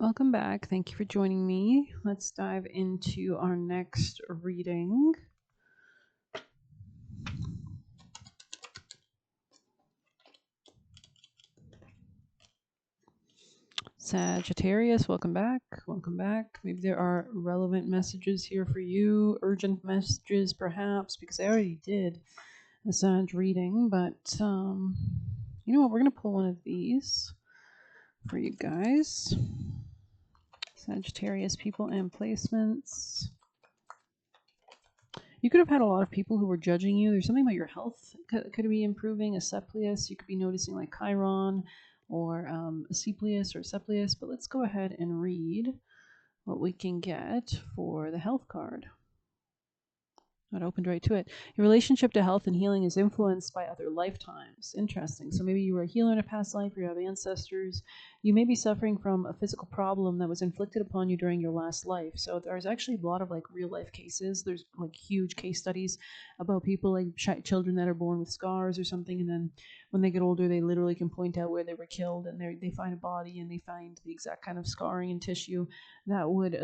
Welcome back. Thank you for joining me. Let's dive into our next reading. Sagittarius, welcome back. Welcome back. Maybe there are relevant messages here for you, urgent messages perhaps, because I already did a Sag reading, but you know what? We're going to pull one of these for you guys. Sagittarius people and placements. You could have had a lot of people who were judging you. There's something about your health could be improving. A Septius, you could be noticing like Chiron or a Septius or Septius. But let's go ahead and read what we can get for the health card. That opened right to it. Your relationship to health and healing is influenced by other lifetimes. Interesting. So maybe you were a healer in a past life, or you have ancestors. You may be suffering from a physical problem that was inflicted upon you during your last life. So there's actually a lot of like real life cases. There's like huge case studies about people like children that are born with scars or something, and then when they get older, they literally can point out where they were killed, and they find a body and they find the exact kind of scarring and tissue that would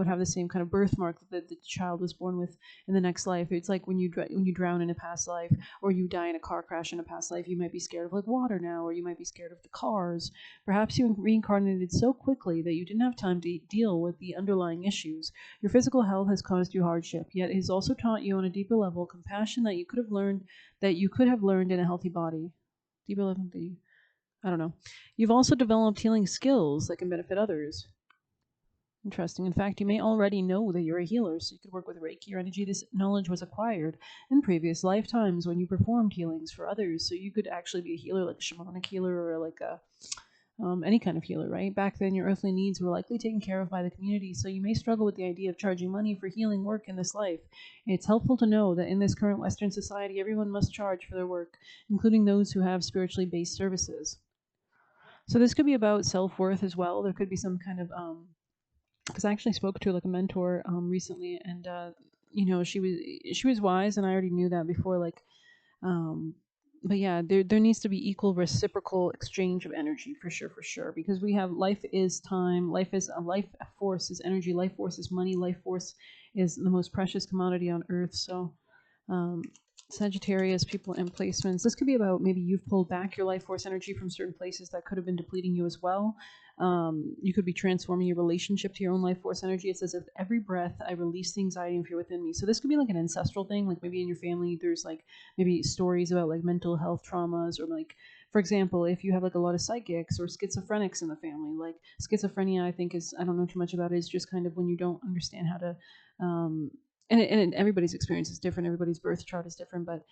have the same kind of birthmark that the child was born with in the next life. It's like when you drown in a past life, or you die in a car crash in a past life. You might be scared of like water now, or you might be scared of the cars. Perhaps you reincarnated so quickly that you didn't have time to deal with the underlying issues. Your physical health has caused you hardship, yet it has also taught you on a deeper level compassion that you could have learned in a healthy body. Deeper level, I don't know. You've also developed healing skills that can benefit others. Interesting. In fact, you may already know that you're a healer, so you could work with Reiki or energy. This knowledge was acquired in previous lifetimes when you performed healings for others. So you could actually be a healer, like a shamanic healer or like a any kind of healer, right? Back then, your earthly needs were likely taken care of by the community, so you may struggle with the idea of charging money for healing work in this life. It's helpful to know that in this current Western society, everyone must charge for their work, including those who have spiritually based services. So this could be about self worth as well. There could be some kind of because I actually spoke to like a mentor recently, and she was wise, and I already knew that before. Like, um, but yeah, there needs to be equal reciprocal exchange of energy for sure, because we have life is time, life is a life force is energy, life force is money, life force is the most precious commodity on earth. So um, Sagittarius people and placements. This could be about maybe you've pulled back your life force energy from certain places that could have been depleting you as well. You could be transforming your relationship to your own life force energy. It says, "With every breath, I release the anxiety and fear within me." So this could be like an ancestral thing. Like maybe in your family, there's like maybe stories about like mental health traumas, or like, for example, if you have like a lot of psychics or schizophrenics in the family. Like schizophrenia, I think is, I don't know too much about it. It's just kind of when you don't understand how to um, everybody's experience is different, everybody's birth chart is different, but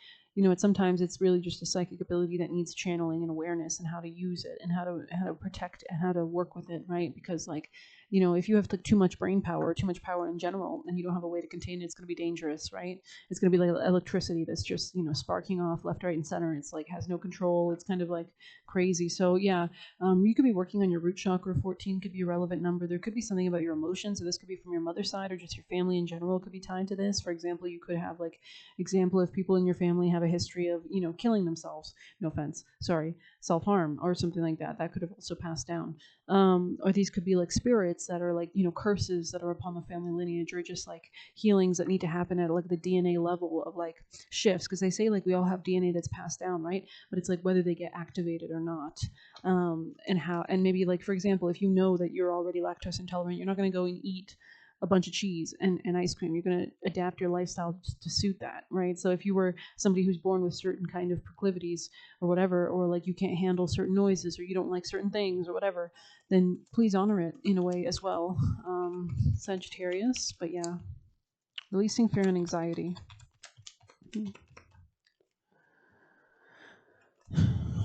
sometimes it's really just a psychic ability that needs channeling and awareness, and how to use it, and how to protect and how to work with it, right? Because like, if you have like too much brain power or too much power in general, and you don't have a way to contain it, it's going to be dangerous, right? It's going to be like electricity that's just sparking off left, right, and center. It's like has no control. It's kind of like crazy. So yeah, you could be working on your root chakra. 14 could be a relevant number. There could be something about your emotions. So this could be from your mother's side, or just your family in general could be tied to this. For example, you could have like example if people in your family have a history of killing themselves. No offense, sorry, self-harm or something like that. That could have also passed down. Or these could be like spirits that are like curses that are upon the family lineage, or just like healings that need to happen at like the DNA level of like shifts, because they say like we all have DNA that's passed down, right? But it's like whether they get activated or not. And maybe like, for example, if you know that you're already lactose intolerant, you're not going to go and eat a bunch of cheese and ice cream. You're going to adapt your lifestyle to suit that, right? So if you were somebody who's born with certain kind of proclivities or whatever, or like you can't handle certain noises, or you don't like certain things or whatever, then please honor it in a way as well. Sagittarius. But yeah, releasing fear and anxiety.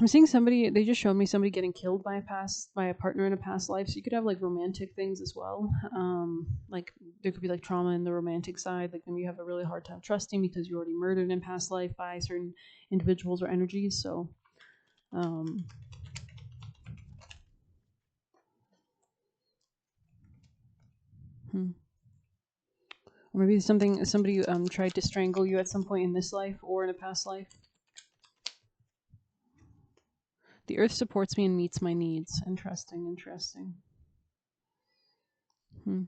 I'm seeing somebody, they just showed me somebody getting killed by a partner in a past life. So you could have like romantic things as well. Like there could be like trauma in the romantic side. Like maybe you have a really hard time trusting because you already murdered in past life by certain individuals or energies. So or maybe somebody tried to strangle you at some point in this life or in a past life. The earth supports me and meets my needs. Interesting. Hmm.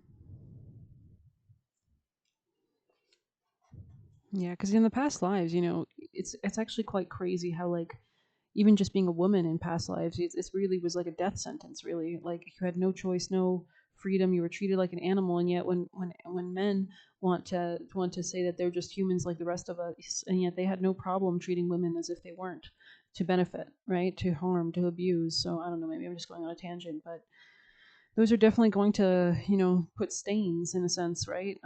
Yeah, because in the past lives, it's actually quite crazy how like even just being a woman in past lives, it's really was like a death sentence. Really, like you had no choice, no freedom. You were treated like an animal, and yet when men want to say that they're just humans like the rest of us, and yet they had no problem treating women as if they weren't, to benefit, right, to harm, to abuse. So I don't know. Maybe I'm just going on a tangent, but those are definitely going to put stains in a sense, right?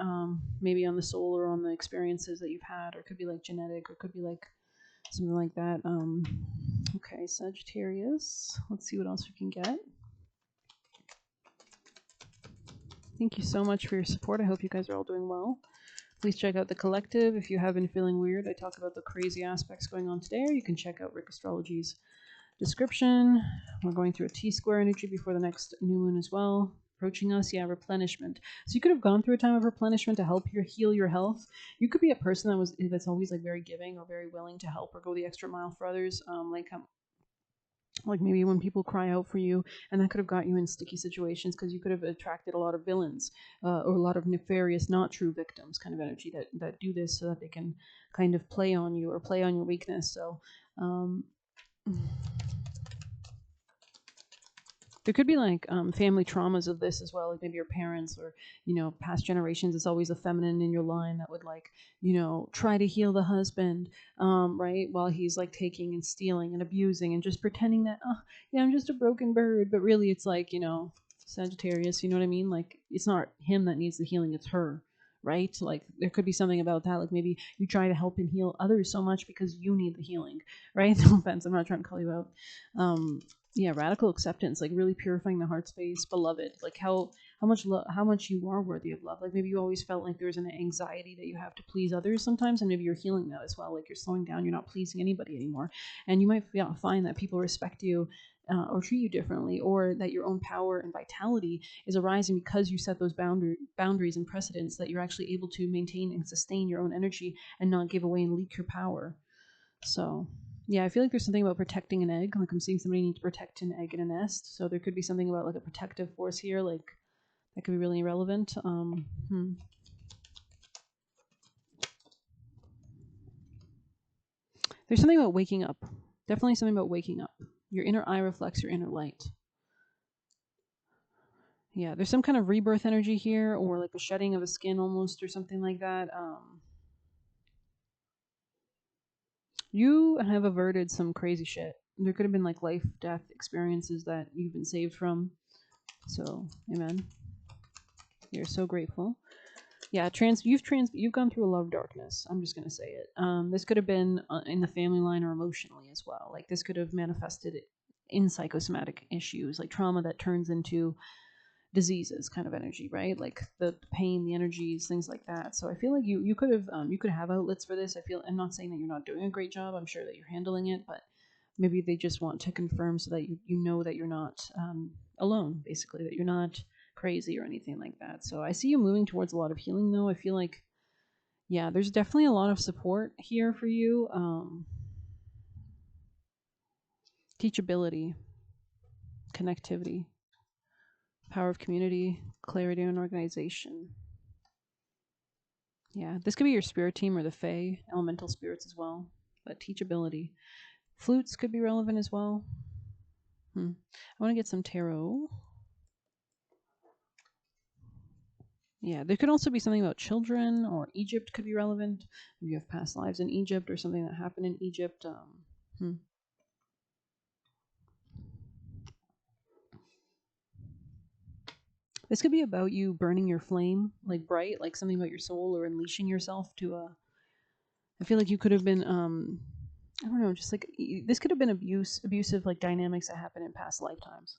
Maybe on the soul or on the experiences that you've had, or it could be like genetic, or it could be like something like that. Okay, Sagittarius. Let's see what else we can get. Thank you so much for your support. I hope you guys are all doing well. Please check out the collective if you have been feeling weird. I talk about the crazy aspects going on today, or you can check out Rick Astrology's description. We're going through a T-square energy before the next new moon as well. Approaching us, yeah, replenishment. So you could have gone through a time of replenishment to help heal your health. You could be a person that's always like very giving or very willing to help or go the extra mile for others. Like maybe when people cry out for you, and that could have got you in sticky situations because you could have attracted a lot of villains, or a lot of nefarious, not true victims kind of energy that do this so that they can kind of play on you or play on your weakness. So um, there could be like family traumas of this as well, like maybe your parents or past generations. It's always a feminine in your line that would like try to heal the husband, right, while he's like taking and stealing and abusing and just pretending that, oh yeah, I'm just a broken bird, but really it's like Sagittarius, you know what I mean, like it's not him that needs the healing, it's her, right? Like there could be something about that, like maybe you try to help and heal others so much because you need the healing, right? No offense, I'm not trying to call you out. Yeah, radical acceptance, like really purifying the heart space, beloved, like how much you are worthy of love. Like maybe you always felt like there's an anxiety that you have to please others sometimes, and maybe you're healing that as well, like you're slowing down, you're not pleasing anybody anymore, and you might find that people respect you, or treat you differently, or that your own power and vitality is arising because you set those boundaries and precedents, that you're actually able to maintain and sustain your own energy and not give away and leak your power. So yeah, I feel like there's something about protecting an egg. Like I'm seeing somebody need to protect an egg in a nest. So there could be something about like a protective force here, like that could be really relevant. There's something about waking up. Definitely something about waking up. Your inner eye reflects your inner light. Yeah, there's some kind of rebirth energy here, or like a shedding of a skin almost, or something like that. You have averted some crazy shit. There could have been like life, death experiences that you've been saved from. So, amen. You're so grateful. Yeah, you've gone through a lot of darkness. I'm just gonna say it. This could have been in the family line or emotionally as well. Like this could have manifested in psychosomatic issues, like trauma that turns into diseases, kind of energy, right? Like the pain, the energies, things like that. So I feel like you could have outlets for this. I'm not saying that you're not doing a great job. I'm sure that you're handling it, but maybe they just want to confirm so that you know that you're not alone, basically, that you're not crazy or anything like that. So I see you moving towards a lot of healing, though. I feel like, yeah, there's definitely a lot of support here for you. Teachability, connectivity, power of community, clarity and organization. Yeah, this could be your spirit team or the Fae, elemental spirits as well. But teachability. Flutes could be relevant as well. I want to get some tarot. Yeah, there could also be something about children, or Egypt could be relevant. If you have past lives in Egypt or something that happened in Egypt. This could be about you burning your flame, like bright, like something about your soul, or unleashing yourself to a. I feel like you could have been, I don't know, just like this could have been abusive like dynamics that happen in past lifetimes.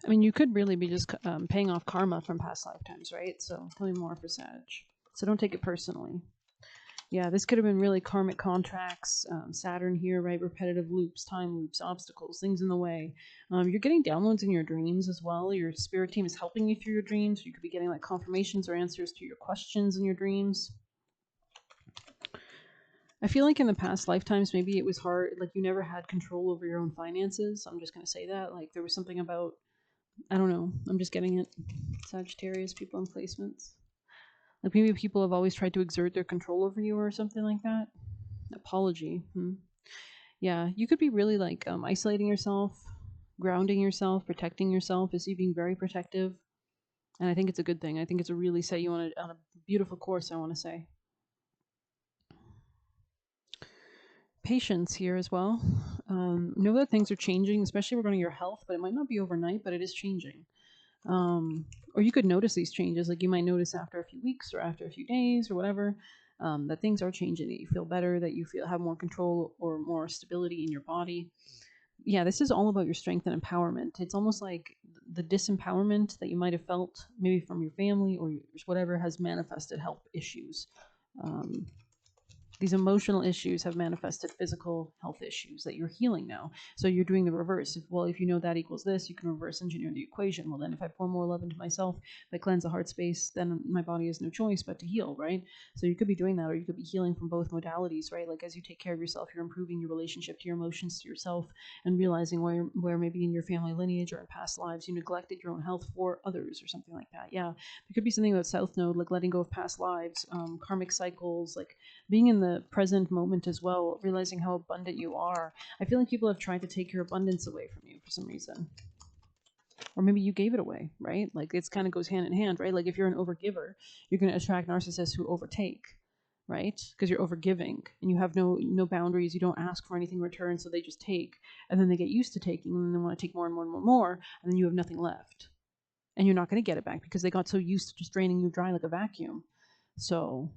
I mean, you could really be just paying off karma from past lifetimes, right? So tell me more for Sag. So don't take it personally. Yeah, this could have been really karmic contracts, Saturn here, right? Repetitive loops, time loops, obstacles, things in the way. You're getting downloads in your dreams as well. Your spirit team is helping you through your dreams. You could be getting like confirmations or answers to your questions in your dreams. I feel like in the past lifetimes, maybe it was hard, like you never had control over your own finances. I'm just going to say that. Like there was something about I don't know. I'm just getting it. Sagittarius people in placements. Like maybe people have always tried to exert their control over you or something like that. Apology. Yeah, you could be really like isolating yourself, grounding yourself, protecting yourself. Is you being very protective, and I think it's a good thing. I think it's a really set you on a beautiful course. I want to say patience here as well. Know that things are changing, especially regarding your health, but it might not be overnight, but it is changing. Um, or you could notice these changes, like you might notice after a few weeks or after a few days or whatever, that things are changing, that you feel better, that you feel have more control or more stability in your body. Yeah, this is all about your strength and empowerment. It's almost like the disempowerment that you might have felt maybe from your family or whatever has manifested health issues. Um, these emotional issues have manifested physical health issues that you're healing now. So you're doing the reverse. If you know that equals this, you can reverse engineer the equation. Well, then if I pour more love into myself, if I cleanse the heart space, then my body has no choice but to heal, right? So you could be doing that, or you could be healing from both modalities, right? Like as you take care of yourself, you're improving your relationship to your emotions, to yourself, and realizing where maybe in your family lineage or in past lives you neglected your own health for others or something like that. Yeah, it could be something about South Node, like letting go of past lives, karmic cycles, like being in the present moment as well, realizing how abundant you are. I feel like people have tried to take your abundance away from you for some reason. Or maybe you gave it away, right? Like it's kind of goes hand in hand, right? Like if you're an overgiver, you're going to attract narcissists who overtake, right? Because you're overgiving and you have no boundaries. You don't ask for anything in return, so they just take, and then they get used to taking, and then they want to take more and more and more and more, and then you have nothing left, and you're not going to get it back because they got so used to just draining you dry like a vacuum. So,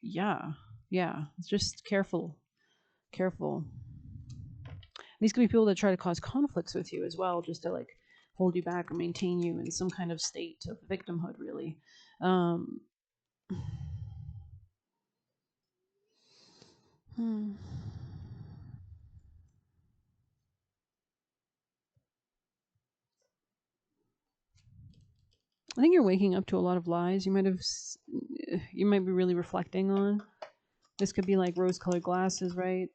yeah, yeah, just careful. These could be people that try to cause conflicts with you as well, just to like hold you back or maintain you in some kind of state of victimhood, really. Um, hmm. I think you're waking up to a lot of lies you might be really reflecting on. This could be like rose-colored glasses, right?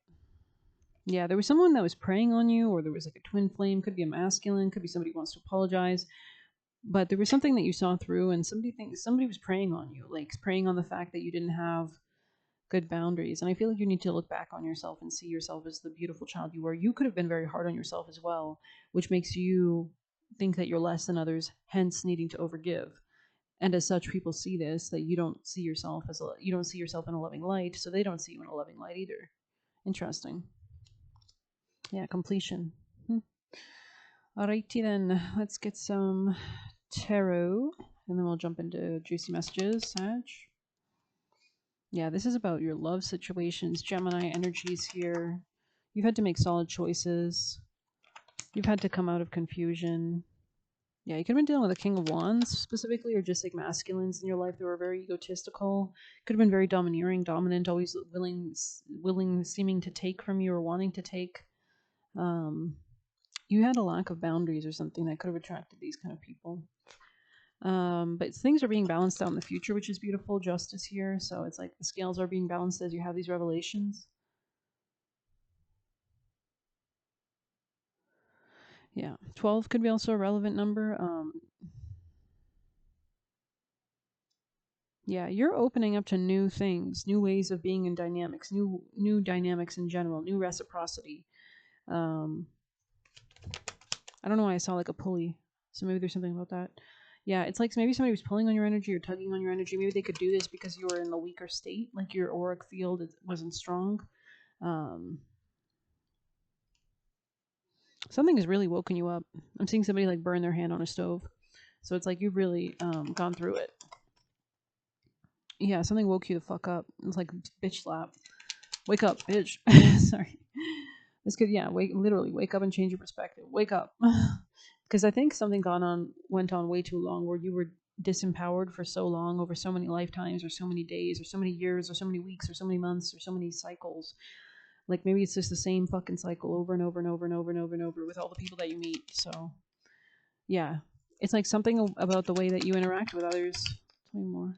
Yeah, there was someone that was preying on you, or there was like a twin flame. Could be a masculine, could be somebody who wants to apologize. But there was something that you saw through, and somebody thinks somebody was preying on you, like preying on the fact that you didn't have good boundaries. And I feel like you need to look back on yourself and see yourself as the beautiful child you were. You could have been very hard on yourself as well, which makes you think that you're less than others, hence needing to overgive. And as such, people see this, that you don't see yourself in a loving light, so they don't see you in a loving light either. Interesting. Yeah, completion. Alrighty then, let's get some tarot, and then we'll jump into juicy messages, Sag. Yeah, this is about your love situations, Gemini energies here. You've had to make solid choices. You've had to come out of confusion. Yeah, you could have been dealing with a King of Wands specifically, or just like masculines in your life that were very egotistical. Could have been very domineering, dominant, always willing, seeming to take from you or wanting to take. Um, you had a lack of boundaries or something that could have attracted these kind of people. But things are being balanced out in the future, which is beautiful. Justice here, so it's like the scales are being balanced as you have these revelations. Yeah, 12 could be also a relevant number. Yeah, you're opening up to new things, new ways of being in dynamics, new dynamics in general, new reciprocity. Um, I don't know why I saw like a pulley, so maybe there's something about that. Yeah, it's like maybe somebody was pulling on your energy or tugging on your energy. Maybe they could do this because you were in the weaker state, like your auric field wasn't strong. Um, something has really woken you up. I'm seeing somebody like burn their hand on a stove, so it's like you've really gone through it. Yeah, something woke you the fuck up. It's like bitch slap. Wake up, bitch. Sorry. This could, yeah, literally wake up and change your perspective. Wake up. Because I think something went on way too long, where you were disempowered for so long, over so many lifetimes or so many days or so many years or so many weeks or so many months or so many cycles. Like maybe it's just the same fucking cycle over and over and over and over and over and over with all the people that you meet. So yeah, it's like something about the way that you interact with others. Tell me more.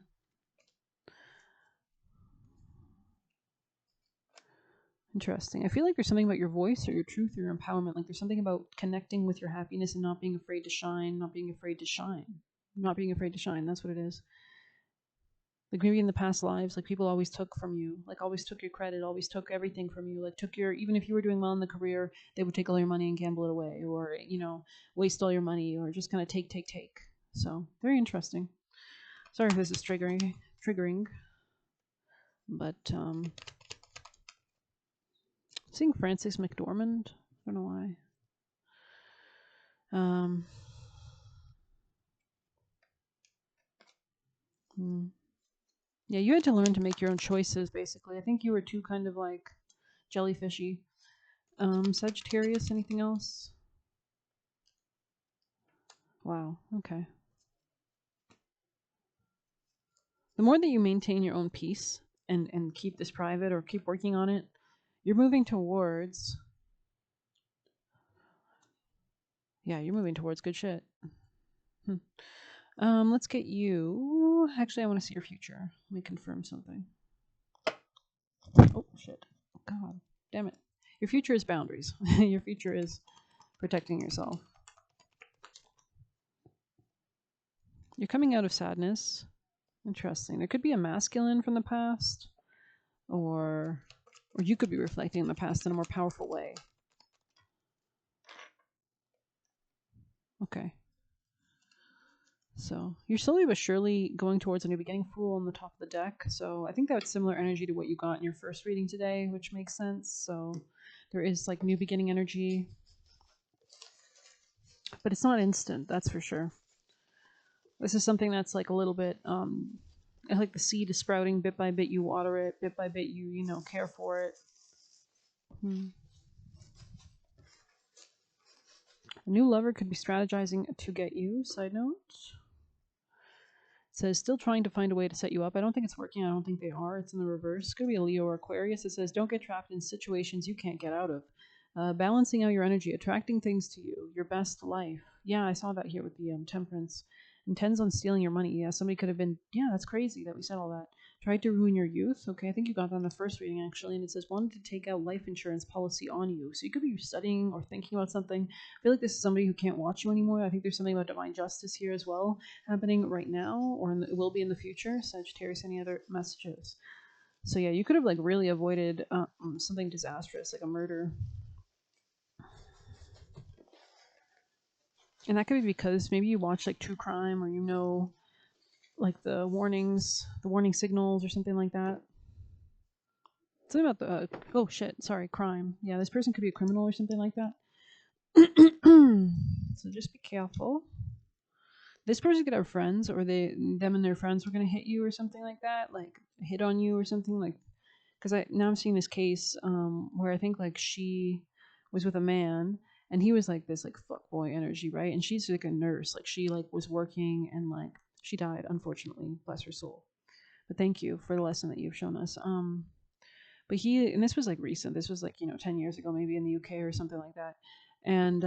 Interesting. I feel like there's something about your voice or your truth or your empowerment. Like there's something about connecting with your happiness and not being afraid to shine, not being afraid to shine. Not being afraid to shine. That's what it is. Like maybe in the past lives, like people always took from you, like always took your credit, always took everything from you, like took your, even if you were doing well in the career, they would take all your money and gamble it away, or, waste all your money, or just kind of take. So very interesting. Sorry if this is triggering, but seeing Frances McDormand, I don't know why. Um, hmm. Yeah, you had to learn to make your own choices, basically. I think you were too kind of like jellyfishy. Sagittarius, anything else? Wow, okay. The more that you maintain your own peace and keep this private or keep working on it, you're moving towards, yeah, you're moving towards good shit. Hmm. Let's get you. Actually, I want to see your future. Let me confirm something. Oh shit! God damn it! Your future is boundaries. Your future is protecting yourself. You're coming out of sadness. Interesting. There could be a masculine from the past, or you could be reflecting on the past in a more powerful way. Okay. So you're slowly but surely going towards a new beginning, Fool on the top of the deck. So I think that's similar energy to what you got in your first reading today, which makes sense. So there is like new beginning energy, but it's not instant, that's for sure. This is something that's like a little bit like the seed is sprouting bit by bit. You water it bit by bit. You care for it. A new lover could be strategizing to get you. Side note. It says, still trying to find a way to set you up. I don't think it's working. I don't think they are. It's in the reverse. It could be a Leo or Aquarius. It says, don't get trapped in situations you can't get out of. Balancing out your energy, attracting things to you, your best life. Yeah, I saw that here with the Temperance. Intends on stealing your money. Yeah, somebody could have been, yeah, that's crazy that we said all that. Tried to ruin your youth. Okay, I think you got that on the first reading, actually. And it says, wanted to take out life insurance policy on you. So you could be studying or thinking about something. I feel like this is somebody who can't watch you anymore. I think there's something about divine justice here as well happening right now, or it will be in the future. Sagittarius, any other messages? So yeah, you could have like really avoided something disastrous, like a murder. And that could be because maybe you watch like true crime, or like the warnings, the warning signals, or something like that. Something about the oh shit, sorry, crime. Yeah, this person could be a criminal or something like that. So just be careful. This person could have friends, or them and their friends were gonna hit you or something like that, like hit on you or something like. Because I'm seeing this case where I think like she was with a man and he was like this like fuck boy energy, right? And she's like a nurse, like she like was working and like she died, unfortunately, bless her soul. But thank you for the lesson that you've shown us. But and this was like recent. This was like 10 years ago, maybe in the UK or something like that. And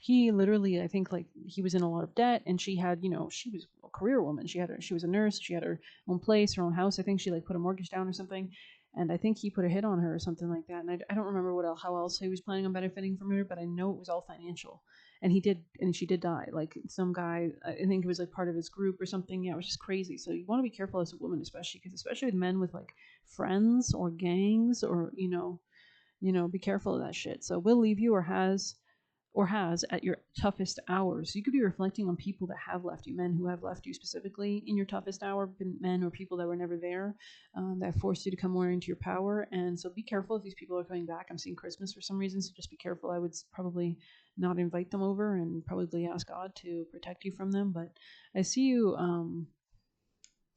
he literally, I think like he was in a lot of debt, and she had, she was a career woman. She was a nurse. She had her own place, her own house. I think she like put a mortgage down or something. And I think he put a hit on her or something like that. And I don't remember how else he was planning on benefiting from her, but I know it was all financial. And she did die. Like some guy, I think it was like part of his group or something. Yeah, it was just crazy. So you want to be careful as a woman, especially with men with like friends or gangs, or be careful of that shit. So will leave you, or has at your toughest hours. So you could be reflecting on people that have left you, men who have left you specifically in your toughest hour, men or people that were never there, that forced you to come more into your power. And so be careful if these people are coming back. I'm seeing Christmas for some reason, so just be careful. I would probably not invite them over and probably ask God to protect you from them. But I see you,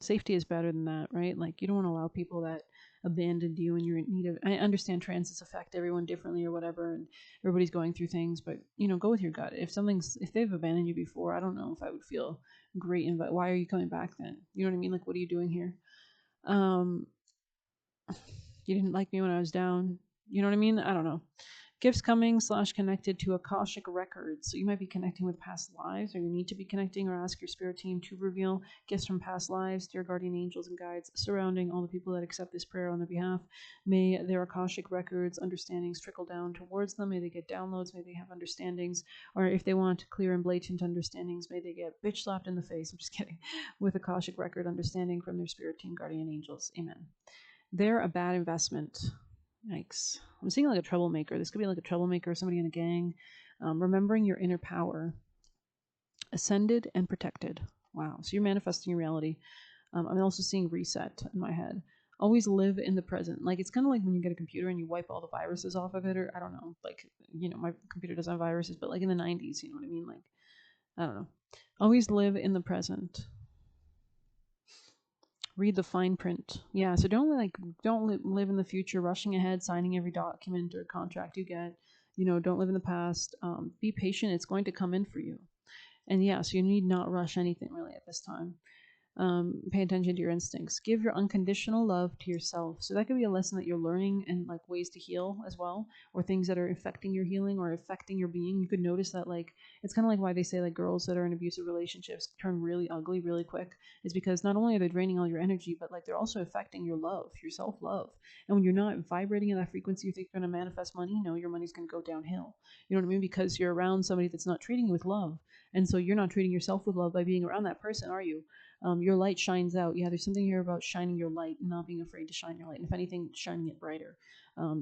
safety is better than that, right? Like you don't want to allow people that abandoned you and you're in need of. I understand transits affect everyone differently or whatever, and everybody's going through things, but go with your gut. If they've abandoned you before, I don't know if I would feel great. But why are you coming back then? You know what I mean? Like, what are you doing here? Um, you didn't like me when I was down. You know what I mean? I don't know. Gifts coming / connected to Akashic records. So you might be connecting with past lives, or you need to be connecting, or ask your spirit team to reveal gifts from past lives to your guardian angels and guides surrounding all the people that accept this prayer on their behalf. May their Akashic records, understandings trickle down towards them. May they get downloads. May they have understandings. Or if they want clear and blatant understandings, may they get bitch slapped in the face. I'm just kidding. With Akashic record understanding from their spirit team, guardian angels. Amen. They're a bad investment. Yikes. I'm seeing like a troublemaker. This could be like a troublemaker, somebody in a gang. Remembering your inner power. Ascended and protected. Wow. So you're manifesting your reality. I'm also seeing reset in my head. Always live in the present. Like, it's kind of like when you get a computer and you wipe all the viruses off of it, or I don't know. Like, my computer doesn't have viruses, but like in the 90s, you know what I mean? Like, I don't know. Always live in the present. Read the fine print. Yeah, so don't live in the future, rushing ahead, signing every document or contract you get. Don't live in the past. Be patient. It's going to come in for you. And yeah, so you need not rush anything really at this time. Pay attention to your instincts. Give your unconditional love to yourself. So that could be a lesson that you're learning, and like ways to heal as well, or things that are affecting your healing or affecting your being. You could notice that, like, it's kind of like why they say like girls that are in abusive relationships turn really ugly really quick, is because not only are they draining all your energy, but like they're also affecting your love, your self-love. And when you're not vibrating in that frequency, you think you're going to manifest money. No, your money's going to go downhill. You know what I mean? Because you're around somebody that's not treating you with love. And so you're not treating yourself with love by being around that person, are you? Your light shines out. Yeah, there's something here about shining your light and not being afraid to shine your light. And if anything, shining it brighter,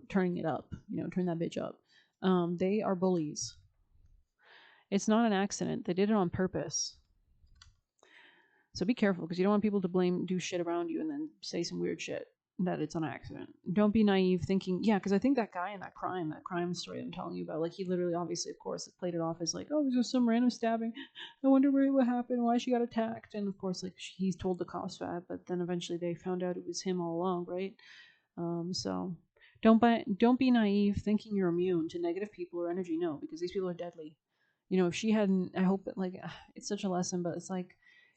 turning it up, turn that bitch up. They are bullies. It's not an accident. They did it on purpose. So be careful, because you don't want people to do shit around you and then say some weird shit that it's an accident. Don't be naive thinking, yeah, because I think that guy in that crime story I'm telling you about, like, he literally, obviously, of course, played it off as like, oh, it was just some random stabbing. I wonder what happened, why she got attacked. And of course, like, he's told the cops that, but then eventually they found out it was him all along, right? So don't be naive thinking you're immune to negative people or energy. No, because these people are deadly. If she hadn't, I hope that, like, it's such a lesson, but it's like,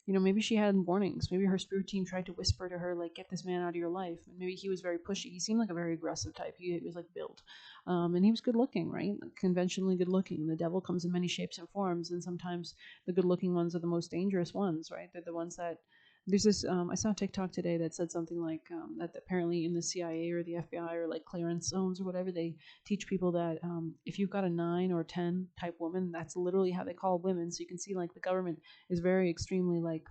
maybe she had warnings. Maybe her spirit team tried to whisper to her, like, get this man out of your life. And maybe he was very pushy. He seemed like a very aggressive type. He was like built. And he was good looking, right? Like, conventionally good looking. The devil comes in many shapes and forms. And sometimes the good looking ones are the most dangerous ones, right? They're the ones that, there's this, I saw a TikTok today that said something like that apparently in the CIA or the FBI or like clearance zones or whatever, they teach people that if you've got a 9 or 10 type woman, that's literally how they call women. So you can see, like, the government is very extremely, like,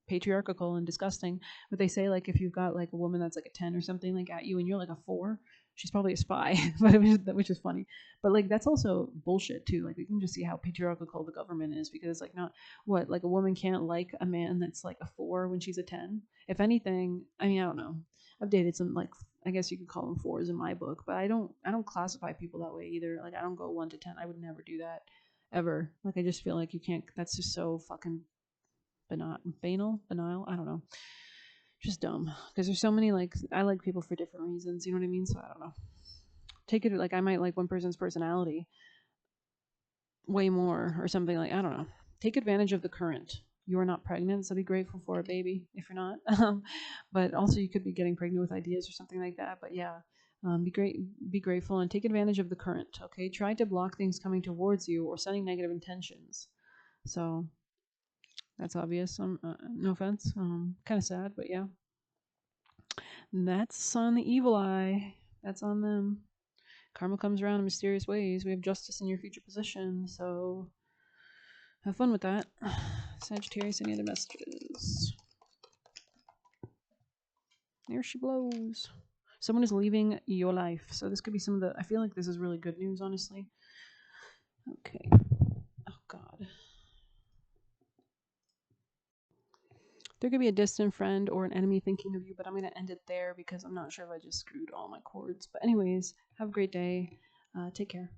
patriarchal and disgusting. But they say, like, if you've got like a woman that's like a 10 or something, like, at you and you're like a 4, she's probably a spy. which is funny. But like, that's also bullshit too. Like, you can just see how patriarchal the government is, because it's like, not what, like, a woman can't like a man that's like a 4 when she's a 10. If anything, I mean, I don't know. I've dated some, like, I guess you could call them 4s in my book, but I don't classify people that way either. Like, I don't go 1 to 10. I would never do that ever. Like, I just feel like you can't. That's just so fucking banal. I don't know. Just dumb. Because there's so many, like, I like people for different reasons. You know what I mean? So I don't know. Take it like I might like one person's personality way more or something, like, I don't know. Take advantage of the current. You are not pregnant, so be grateful for it, baby, if you're not. But also, you could be getting pregnant with ideas or something like that. But yeah, be grateful and take advantage of the current. Okay, try to block things coming towards you or sending negative intentions. So that's obvious. No offense. Kind of sad, but yeah. That's on the evil eye. That's on them. Karma comes around in mysterious ways. We have justice in your future position, so have fun with that. Sagittarius, any other messages? There she blows. Someone is leaving your life. So this could be some of the, I feel like this is really good news, honestly. Okay. Oh, God. There could be a distant friend or an enemy thinking of you, but I'm going to end it there because I'm not sure if I just screwed all my cords. But anyways, have a great day. Take care.